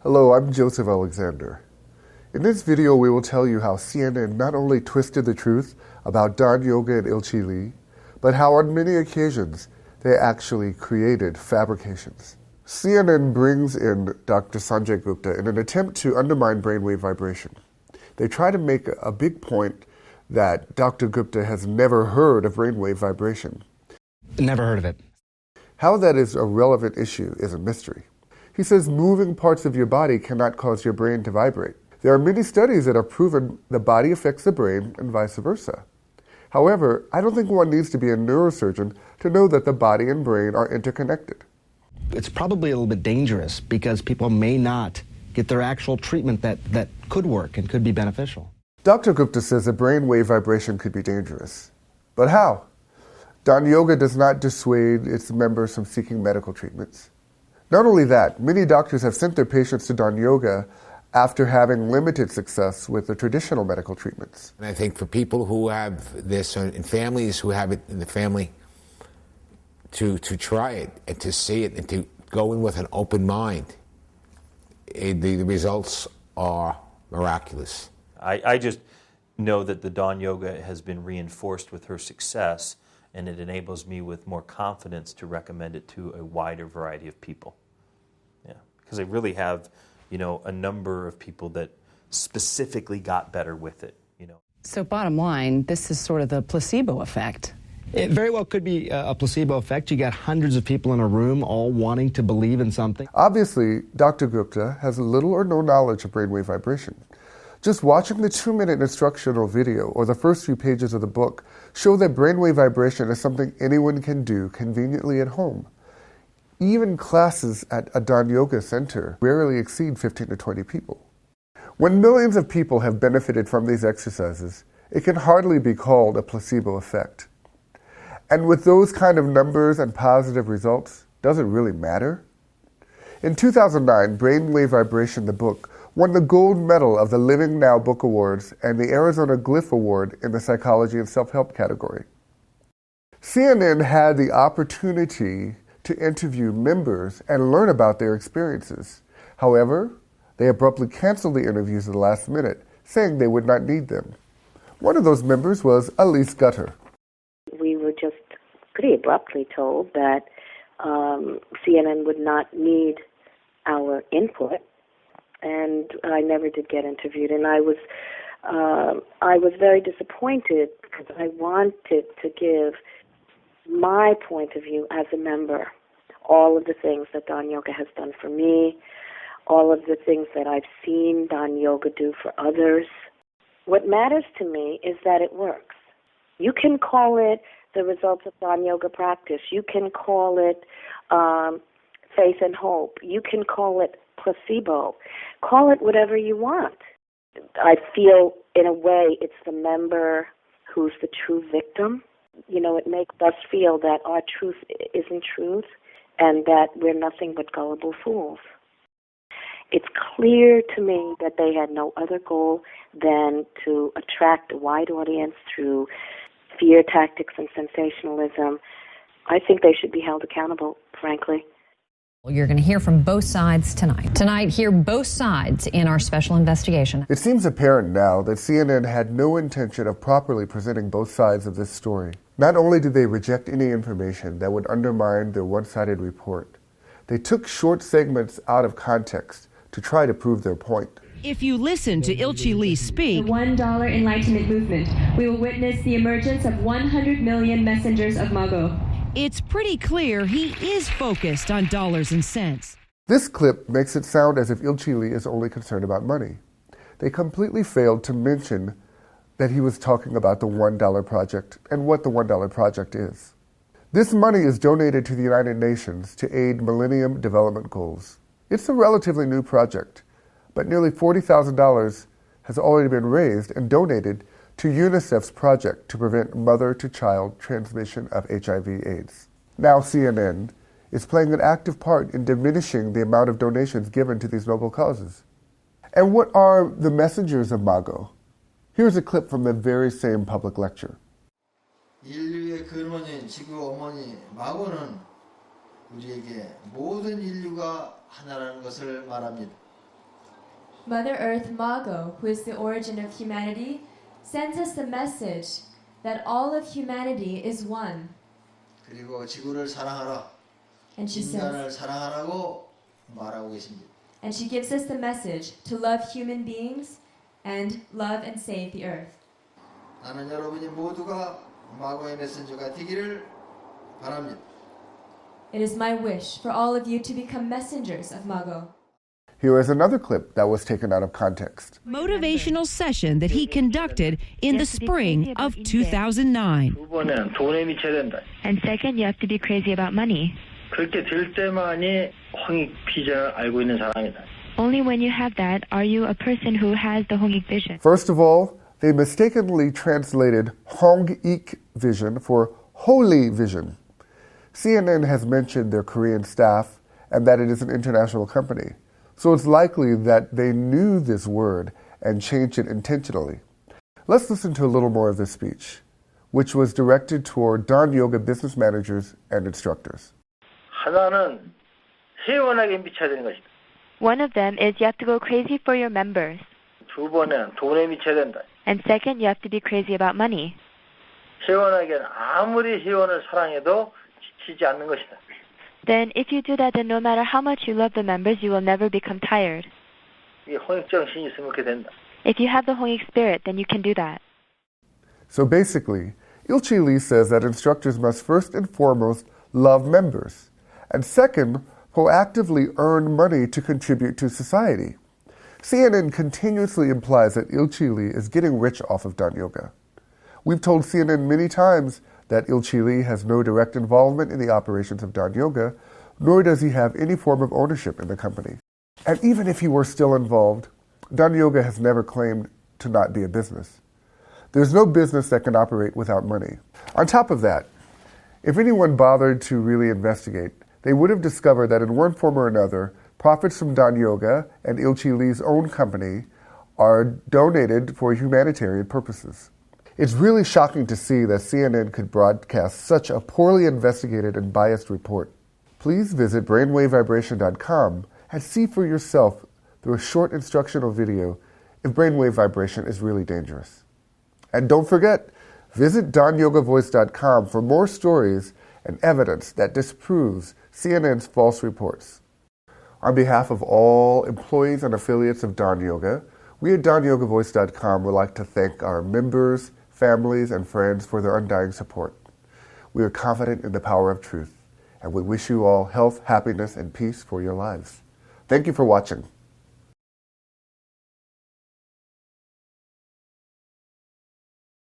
Hello, I'm Joseph Alexander. In this video, we will tell you how CNN not only twisted the truth about Dahn Yoga and Ilchi Lee, but how on many occasions they actually created fabrications. CNN brings in Dr. Sanjay Gupta in an attempt to undermine brainwave vibration. They try to make a big point that Dr. Gupta has never heard of brainwave vibration. Never heard of it. How that is a relevant issue is a mystery. He says moving parts of your body cannot cause your brain to vibrate. There are many studies that have proven the body affects the brain and vice versa. However, I don't think one needs to be a neurosurgeon to know that the body and brain are interconnected. It's probably a little bit dangerous because people may not get their actual treatment that could work and could be beneficial. Dr. Gupta says that brainwave vibration could be dangerous. But how? Dahn Yoga does not dissuade its members from seeking medical treatments. Not only that, many doctors have sent their patients to Dahn Yoga after having limited success with the traditional medical treatments. And I think for people who have this, and families who have it in the family, to try it and to see it and to go in with an open mind, the results are miraculous. I just know that the Dahn Yoga has been reinforced with her success, and it enables me with more confidence to recommend it to a wider variety of people. Yeah, because I really have, a number of people that specifically got better with it. So bottom line, this is sort of the placebo effect. It very well could be a placebo effect. You got hundreds of people in a room all wanting to believe in something. Obviously, Dr. Gupta has little or no knowledge of brainwave vibration. Just watching the 2-minute instructional video or the first few pages of the book show that brainwave vibration is something anyone can do conveniently at home. Even classes at a Dahn Yoga center rarely exceed 15 to 20 people. When millions of people have benefited from these exercises, it can hardly be called a placebo effect. And with those kind of numbers and positive results, does it really matter? In 2009, Brainwave Vibration, the book, won the gold medal of the Living Now Book Awards and the Arizona Glyph Award in the Psychology and Self-Help category. CNN had the opportunity to interview members and learn about their experiences. However, they abruptly canceled the interviews at the last minute, saying they would not need them. One of those members was Elise Gutter. We were just pretty abruptly told that CNN would not need our input, and I never did get interviewed. And I was very disappointed because I wanted to give my point of view as a member, all of the things that Dahn Yoga has done for me, all of the things that I've seen Dahn Yoga do for others. What matters to me is that it works. You can call it the results of Dahn Yoga practice. You can call it faith and hope. You can call it placebo. Call it whatever you want. I feel, in a way, it's the member who's the true victim. It makes us feel that our truth isn't truth and that we're nothing but gullible fools. It's clear to me that they had no other goal than to attract a wide audience through fear tactics and sensationalism. I think they should be held accountable, frankly. Well, you're going to hear from both sides tonight. Tonight, hear both sides in our special investigation. It seems apparent now that CNN had no intention of properly presenting both sides of this story. Not only did they reject any information that would undermine their one-sided report, they took short segments out of context to try to prove their point. If you listen to Ilchi Lee speak, the $1 Enlightenment movement, we will witness the emergence of 100 million messengers of Mago. It's pretty clear he is focused on dollars and cents. This clip makes it sound as if Ilchi Lee is only concerned about money. They completely failed to mention that he was talking about the $1 project and what the $1 project is. This money is donated to the United Nations to aid Millennium Development Goals. It's a relatively new project, but nearly $40,000 has already been raised and donated to UNICEF's project to prevent mother-to-child transmission of HIV/AIDS. Now CNN is playing an active part in diminishing the amount of donations given to these noble causes. And what are the messengers of Mago? Here's a clip from the very same public lecture. 인류의 근원인 지구 어머니 마고는 우리에게 모든 인류가 하나라는 것을 말합니다. Mother Earth Mago, who is the origin of humanity, sends us the message that all of humanity is one. 그리고 지구를 사랑하라. And she 인간을 says, 사랑하라고 말하고 계십니다. and she gives us the message to love human beings and love and save the earth. 나는 여러분이 모두가 마고의 메신저가 되기를 바랍니다. It is my wish for all of you to become messengers of Mago. Here is another clip that was taken out of context. Motivational session that he conducted in the spring of 2009. 두 번은 돈에 미쳐야 된다. And second, you have to be crazy about money. 그렇게 될 때만이 홍익 비전을 알고 있는 사람이다. Only when you have that are you a person who has the Hongik vision. First of all, they mistakenly translated Hong-ik vision for holy vision. CNN has mentioned their Korean staff and that it is an international company. So it's likely that they knew this word and changed it intentionally. Let's listen to a little more of this speech, which was directed toward Dahn Yoga business managers and instructors. 하나는 회원에게 미쳐야 되는 것이다. One of them is you have to go crazy for your members. 두 번은 돈에 미쳐야 된다. And second, you have to be crazy about money. 회원에게는 아무리 회원을 사랑해도 지치지 않는 것이다. Then if you do that, then no matter how much you love the members, you will never become tired. 이 홍익 정신이 있으면 그렇게 된다. If you have the Hongik spirit, then you can do that. So basically, Ilchi Lee says that instructors must first and foremost love members, and second, proactively earn money to contribute to society. CNN continuously implies that Ilchi Lee is getting rich off of Dahn Yoga. We've told CNN many times that Ilchi Lee has no direct involvement in the operations of Dahn Yoga, nor does he have any form of ownership in the company. And even if he were still involved, Dahn Yoga has never claimed to not be a business. There's no business that can operate without money. On top of that, if anyone bothered to really investigate, they would have discovered that in one form or another, profits from Dahn Yoga and Ilchi Lee's own company are donated for humanitarian purposes. It's really shocking to see that CNN could broadcast such a poorly investigated and biased report. Please visit brainwavevibration.com and see for yourself through a short instructional video if brainwave vibration is really dangerous. And don't forget, visit DahnYogaVoice.com for more stories and evidence that disproves CNN's false reports. On behalf of all employees and affiliates of Dahn Yoga, we at DahnYogaVoice.com would like to thank our members, families, and friends for their undying support. We are confident in the power of truth, and we wish you all health, happiness, and peace for your lives. Thank you for watching.